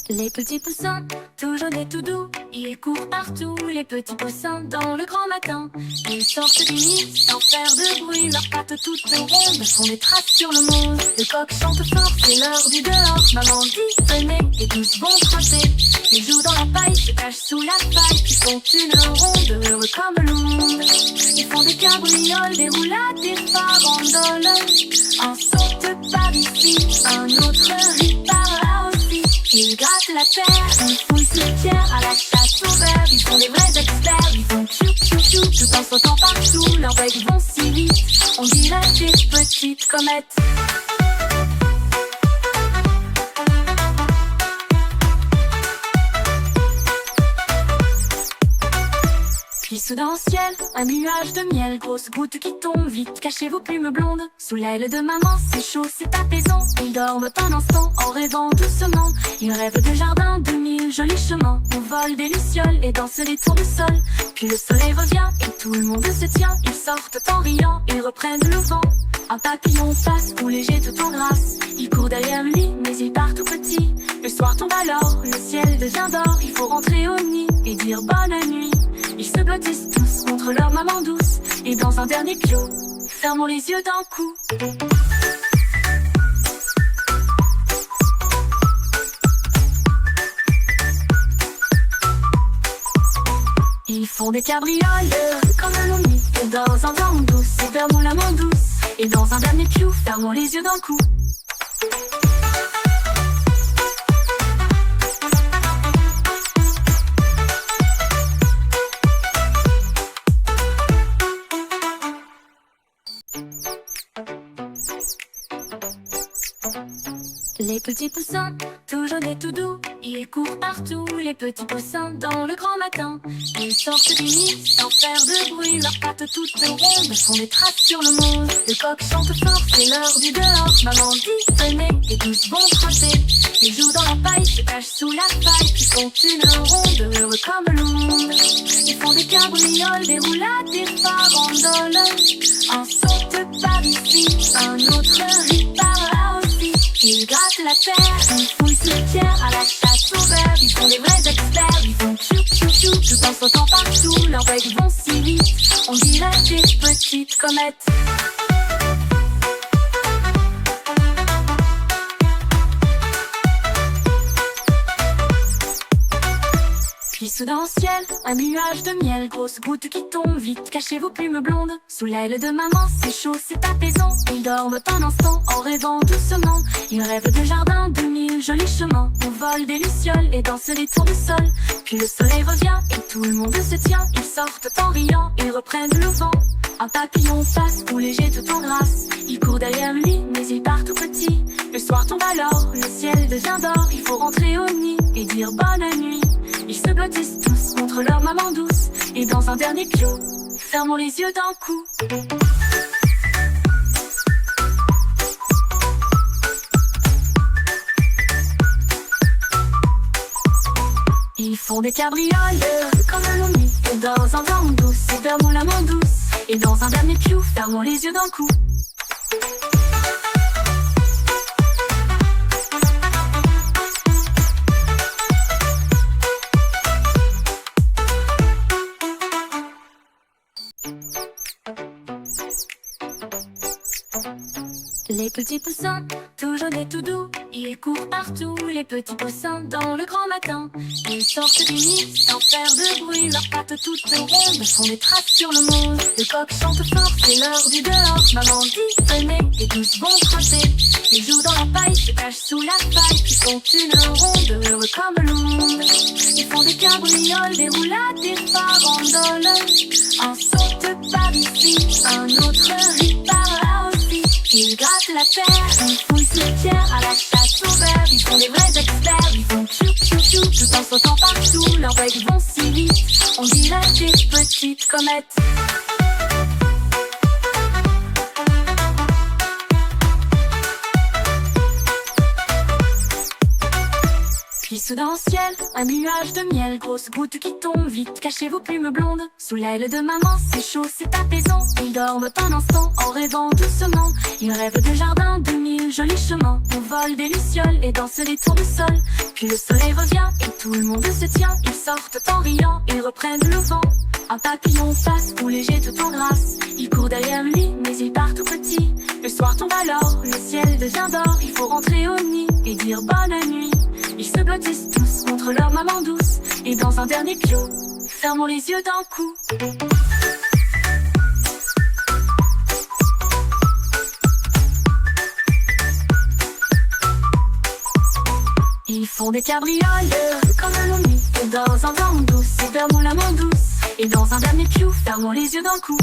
Les petits poussins, tout jaunes et tout doux, ils courent partout, les petits poussins, dans le grand matin. Ils sortent du nid sans faire de bruit, leurs pattes toutes rondes font des traces sur le monde. Le coq chante fort, c'est l'heure du dehors. Maman dit venez, et tous vont frapper. Ils jouent dans la paille, se cachent sous la paille, puis font une ronde, heureux comme le monde. Ils font des cabrioles, des roulades, des farandoles. Un saute par ici, un autre rit par là aussi. Ils grattent la terre, ils fouillent sous pierre à la chasse aux vers. Ils sont des vrais experts, ils font tchou tchou tchou tout en sautant partout. Leurs becs vont si vite, on dirait des petites comètes. Puis soudain au ciel, un nuage de miel, grosse goutte qui tombe vite, cachez vos plumes blondes. Sous l'aile de maman, c'est chaud, c'est apaisant. Ils dorment un instant en rêvant doucement. Ils rêvent de jardins, de mille jolis chemins. On vole des lucioles et danse les tours de sol. Puis le soleil revient et tout le monde se tient. Ils sortent en riant et reprennent le vent. Un papillon passe tout léger, tout en grâce. Il court derrière lui, mais il part tout petit. Le soir tombe alors, le ciel devient d'or. Il faut rentrer au nid et dire bonne nuit. Ils se blottissent tous contre leur maman douce. Et dans un dernier clou, fermons les yeux d'un coup. Ils font des cabrioles comme l'on dit. Et dans un vent douce, et fermons la main douce. Et dans un dernier clou, fermons les yeux d'un coup. Les petits poussins, tout jaunes et tout doux, ils courent partout, les petits poussins, dans le grand matin. Ils sortent du nid sans faire de bruit, leurs pattes toutes rondes font des traces sur le monde. Le coq chante fort, c'est l'heure du dehors. Maman dit venez, et tous vont frapper. Ils jouent dans la paille, se cachent sous la paille, puis font une ronde, heureux comme le monde. Ils font des cabrioles, des roulades, des farandoles. Un saute par ici, un autre rit par là aussi. Ils grattent la terre, ils fouillent sous pierre à la chasse aux vers. Ils sont des vrais experts, ils font tchou tchou tchou tout en sautant partout. Leurs becs vont si vite, on dirait des petites comètes. Puis soudain au ciel, un nuage de miel, grosse goutte qui tombe vite, cachez vos plumes blondes. Sous l'aile de maman, c'est chaud, c'est apaisant. Ils dorment un instant en rêvant doucement. Ils rêvent de jardins, de mille jolis chemins. On vole des lucioles et danse les tours de sol. Puis le soleil revient et tout le monde se tient. Ils sortent en riant et reprennent le vent. Un papillon passe tout léger, tout en grâce. Il court derrière lui, mais il part tout petit. Le soir tombe alors, le ciel devient d'or. Il faut rentrer au nid et dire bonne nuit. Ils se blottissent tous contre leur maman douce. Et dans un dernier clou, fermons les yeux d'un coup. Ils font des cabrioles comme l'on dit. Et dans un vent douce, et fermons la main douce. Et dans un dernier clou, fermons les yeux d'un coup. Les petits poussins, tout jaunes et tout doux, ils courent partout, les petits poussins, dans le grand matin. Ils sortent du nid sans faire de bruit, leurs pattes toutes rondes font des traces sur le monde. Le coq chante fort, c'est l'heure du dehors. Maman dit venez, et tous vont frapper. Ils jouent dans la paille, se cachent sous la paille, puis font une ronde, heureux comme le monde. Ils font des cabrioles, des roulades, des farandoles. Un saute par ici, un autre rit par là aussi. Ils grattent la terre, ils fouillent sous pierre à la chasse aux vers. Ils sont des vrais experts, ils font tchou tchou tchou tout en sautant partout. Leurs becs vont si vite, on dirait des petites comètes. Puis soudain au ciel, un nuage de miel, grosse goutte qui tombe vite, cachez vos plumes blondes. Sous l'aile de maman, c'est chaud, c'est apaisant. Ils dorment un instant en rêvant doucement. Ils rêvent de jardins, de mille jolis chemins. On vole des lucioles et danse les tournesols. Puis le soleil revient et tout le monde se tient. Ils sortent en riant et reprennent le vent. Un papillon passe tout léger tout en grâce. Il court derrière lui mais il part tout petit. Le soir tombe alors, le ciel devient d'or. Il faut rentrer au nid et dire bonne nuit. Ils se blottissent tous contre leur maman douce. Et dans un dernier clou, fermons les yeux d'un coup. Ils font des cabrioles comme l'on nuit. Et dans un vent douce, et fermons la main douce. Et dans un dernier clou, fermons les yeux d'un coup.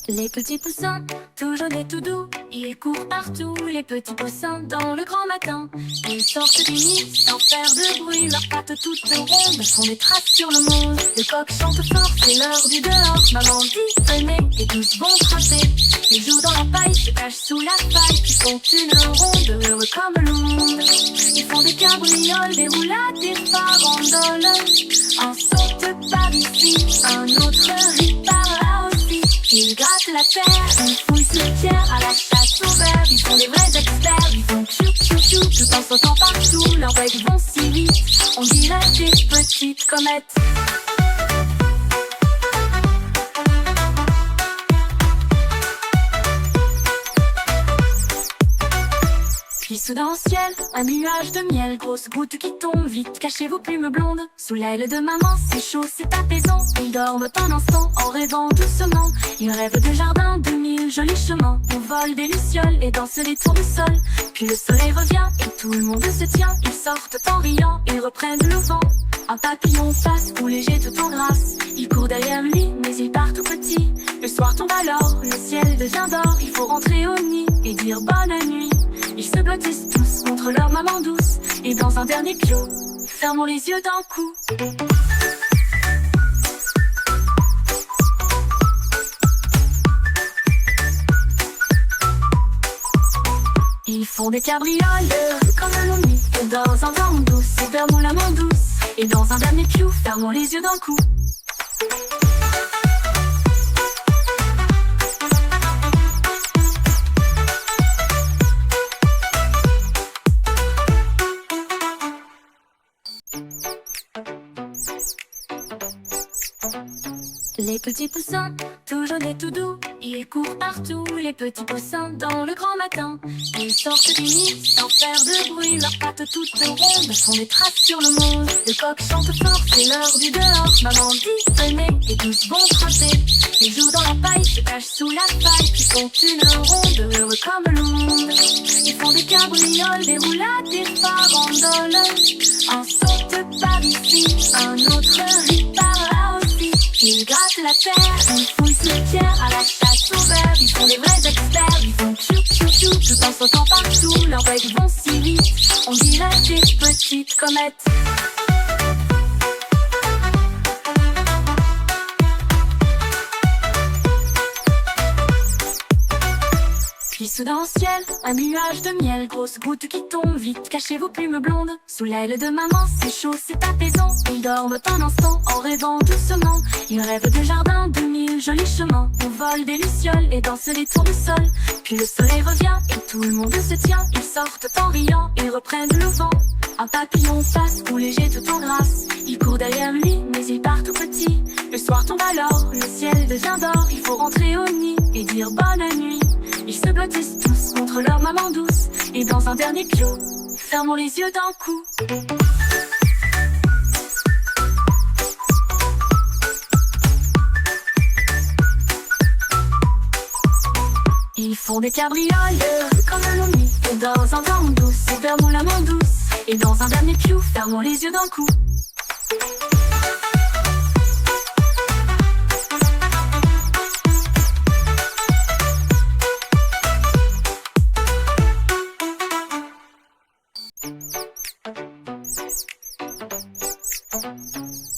Les petits poussins, tout jaunes et tout doux, ils courent partout, les petits poussins dans le grand matin. Ils sortent du nid sans faire de bruit, leurs pattes toutes rondes font des traces sur le monde. Le coq chante fort, c'est l'heure du dehors. Maman dit venez et tous vont frapper. Ils jouent dans la paille, se cachent sous la paille, puis font une ronde, heureux comme le monde. Ils font des cabrioles, des roulades, des farandoles. Un saute par ici, un autre rit par là aussi. Ils grattent la terre, ils fouillent sous pierre à la chasse aux vers. Ils sont des vrais experts, ils font tchou tchou tchou tout en sautant partout. Leurs becs vont si vite, on dirait des petites comètes. Puis soudain au ciel, un nuage de miel, grosse goutte qui tombe vite, cachez vos plumes blondes. Sous l'aile de maman, c'est chaud, c'est apaisant. Ils dorment un instant en rêvant doucement. Ils rêvent de jardins, de mille jolis chemins. On vole des lucioles et danse les tournesols. Puis le soleil revient et tout le monde se tient. Ils sortent en riant et reprennent le vent. Un papillon passe tout léger tout en grâce. Il court derrière lui mais il part tout petit. Le soir tombe alors, le ciel devient d'or. Il faut rentrer au nid et dire bonne nuit. Ils se blottissent tous contre leur maman douce. Et dans un dernier clou, fermons les yeux d'un coup. Ils font des cabrioles comme l'on nuit. Et dans un vent douce, et fermons la main douce. Et dans un dernier clou, fermons les yeux d'un coup. Les petits poussins, tout jaunes et tout doux, ils courent partout, les petits poussins dans le grand matin. Ils sortent du nid sans faire de bruit, leurs pattes toutes rondes font des traces sur le monde. Le coq chante fort, c'est l'heure du dehors. Maman dit venez et tous vont frapper. Ils jouent dans la paille, se cachent sous la paille, puis font une ronde, heureux comme le monde. Ils font des cabrioles, des roulades, des farandoles. Un saute par ici, un autre rit par là aussi. Ils grattent la terre, ils fouillent sous pierre à la chasse aux vers. Ils sont des vrais experts, ils font tchou tchou tchou tout en sautant partout. Leurs becs vont si vite, on dirait des petites comètes. Puis soudain au ciel, un nuage de miel, grosse goutte qui tombe vite, cachez vos plumes blondes. Sous l'aile de maman, c'est chaud, c'est apaisant. Ils dorment un instant en rêvant doucement. Ils rêvent de jardins, de mille jolis chemins. On vole des lucioles et danse les tournesols. Puis le soleil revient et tout le monde se tient. Ils sortent en riant et reprennent le vent. Un papillon passe tout léger tout en grâce. Il court derrière lui mais il part tout petit. Le soir tombe alors, le ciel devient d'or. Il faut rentrer au nid et dire bonne nuit. Ils se blottissent tous contre leur maman douce. Et dans un dernier clou, fermons les yeux d'un coup. Ils font des cabrioles comme l'on nuit. Et dans un vent douce, et fermons la main douce. Et dans un dernier clou, fermons les yeux d'un coup.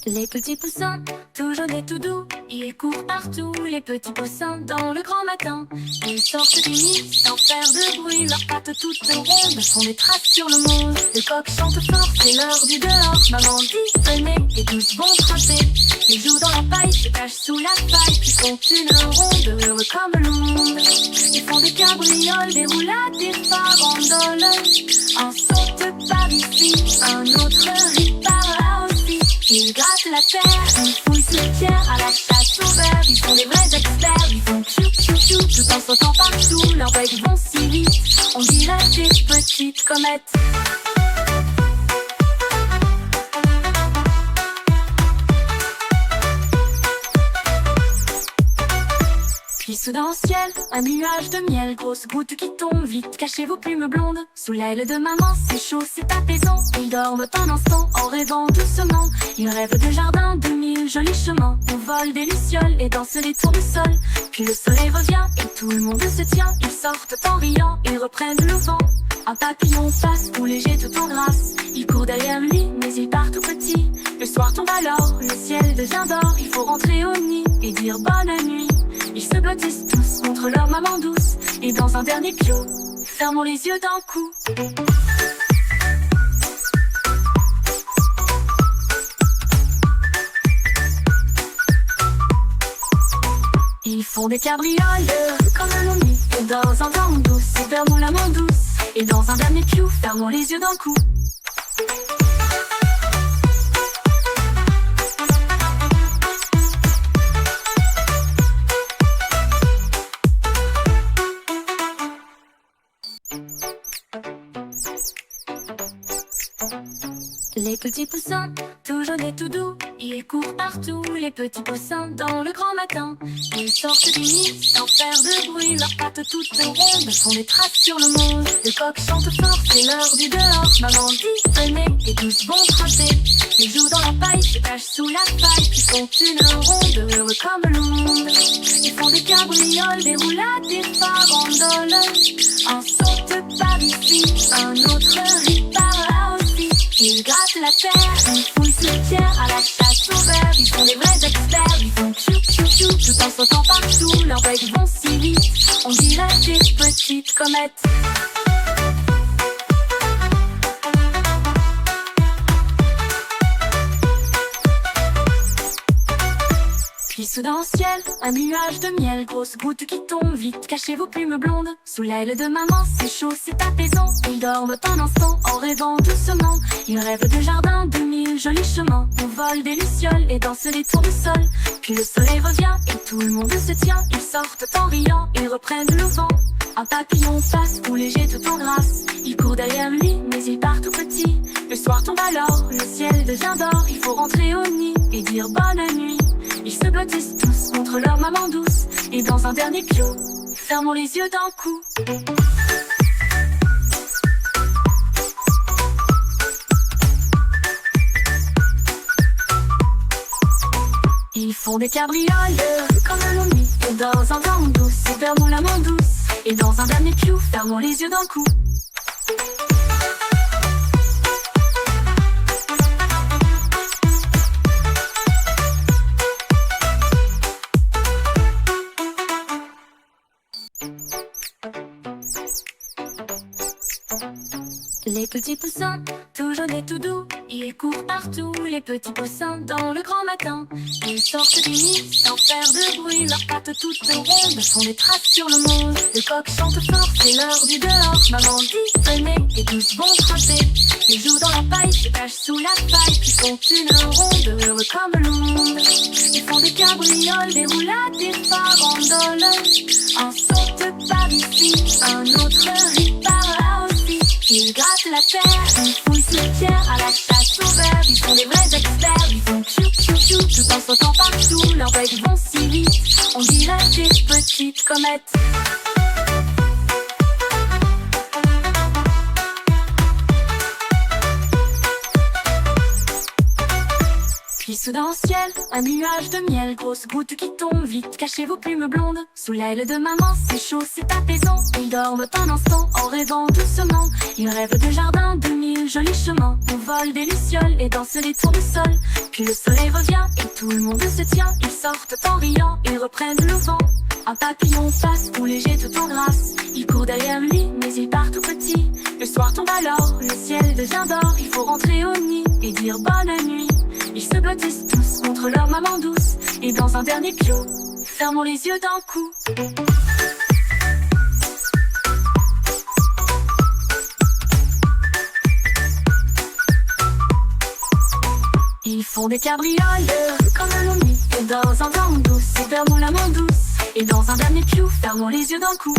Les petits poussins, tout jaunes et tout doux, ils courent partout, les petits poussins dans le grand matin. Ils sortent du nid sans faire de bruit, leurs pattes toutes rondes font des traces sur le monde. Le coq chante fort, c'est l'heure du dehors. Maman dit venez et tous vont frapper. Ils jouent dans la paille, se cachent sous la paille, puis font une ronde, heureux comme le monde. Ils font des cabrioles, des roulades, des farandoles. Un saute par ici, un autre rit par là aussi. Ils grattent la terre, ils fouillent sous pierre à la chasse aux vers. Ils sont des vrais experts, ils font tchou tchou tchou tout en sautant partout. Leurs becs vont si vite, on dirait des petites comètes. Puis soudain au ciel, un nuage de miel, grosse goutte qui tombe vite, cachez vos plumes blondes. Sous l'aile de maman, c'est chaud, c'est apaisant. Ils dorment un instant en rêvant doucement. Ils rêvent de jardins, de mille jolis chemins. On vole des lucioles et danse les tournesols. Puis le soleil revient et tout le monde se tient. Ils sortent en riant, ils reprennent le vent. Un papillon passe, tout léger, tout en grâce. Il court derrière lui, mais il part tout petit. Le soir tombe alors, le ciel devient d'or. Il faut rentrer au nid et dire bonne nuit. Ils se blottissent tous contre leur maman douce. Et dans un dernier piou, fermons les yeux d'un coup. Ils font des cabrioles comme l'on dit. Et dans un vent douce, fermons la main douce. Et dans un dernier piou, fermons les yeux d'un coup. Les petits poussins, tout jaunes et tout doux, ils courent partout, les petits poussins dans le grand matin. Ils sortent du nid sans faire de bruit, leurs pattes toutes rondes font des traces sur le monde. Le coq chante fort, c'est l'heure du dehors. Maman dit venez et tous vont frapper. Ils jouent dans la paille, se cachent sous la paille, puis font une ronde, heureux comme le monde. Ils font des cabrioles, des roulades, des farandoles. Un saute par ici, un autre rit par là aussi. Ils grattent la terre, ils fouillent sous pierre à la chasse aux vers. Ils sont des vrais experts, ils font tchou tchou tchou tout en sautant partout. Leurs becs vont si vite, on dirait des petites comètes. Puis soudain au ciel, un nuage de miel, grosse goutte qui tombe vite, cachez vos plumes blondes. Sous l'aile de maman, c'est chaud, c'est apaisant. Ils dorment un instant en rêvant doucement. Ils rêvent de jardins, de mille jolis chemins. On vole des lucioles et danse les tournesols. Puis le soleil revient et tout le monde se tient. Ils sortent en riant, ils reprennent le vent. Un papillon passe, tout léger, tout en grâce. Il court derrière lui, mais il part tout petit. Le soir tombe alors, le ciel devient d'or. Il faut rentrer au nid et dire bonne nuit. Ils se blottissent tous contre leur maman douce. Et dans un dernier piou, fermons les yeux d'un coup. Ils font des cabrioles comme l'on dit. Et dans un vent douce, fermons la main douce. Et dans un dernier piou, fermons les yeux d'un coup. Les petits poussins, tout jaunes et tout doux, ils courent partout, les petits poussins dans le grand matin. Ils sortent du nid sans faire de bruit, leurs pattes toutes rondes font des traces sur le monde. Le coq chante fort, c'est l'heure du dehors. Maman dit venez et tous vont frapper. Ils jouent dans la paille, se cachent sous la paille, puis font une ronde, heureux comme le monde. Ils font des cabrioles, des roulades, des farandoles. Un saute par ici, un autre rit par là aussi. Ils grattent la terre, ils fouillent sous pierre à la chasse aux vers. Ils sont des vrais experts, ils font tchou tchou tchou tout en sautant partout. Leurs becs vont si vite, on dirait des petites comètes. Puis soudain au ciel, un nuage de miel, grosse goutte qui tombe, vite cachez vos plumes blondes. Sous l'aile de maman, c'est chaud, c'est apaisant. Ils dorment un instant en rêvant doucement. Ils rêvent de jardins, de mille jolis chemins. On vole des lucioles et danse les tours de sol. Puis le soleil revient et tout le monde se tient. Ils sortent en riant et reprennent le vent. Un papillon passe tout léger tout en grâce. Il court derrière lui mais il part tout petit. Le soir tombe alors, le ciel devient d'or. Il faut rentrer au nid et dire bonne nuit. Ils se blottissent tous contre leur maman douce. Et dans un dernier piou, fermons les yeux d'un coup. Ils font des cabrioles comme l'on dit. Et dans un vent douce, fermons la main douce. Et dans un dernier piou, fermons les yeux d'un coup.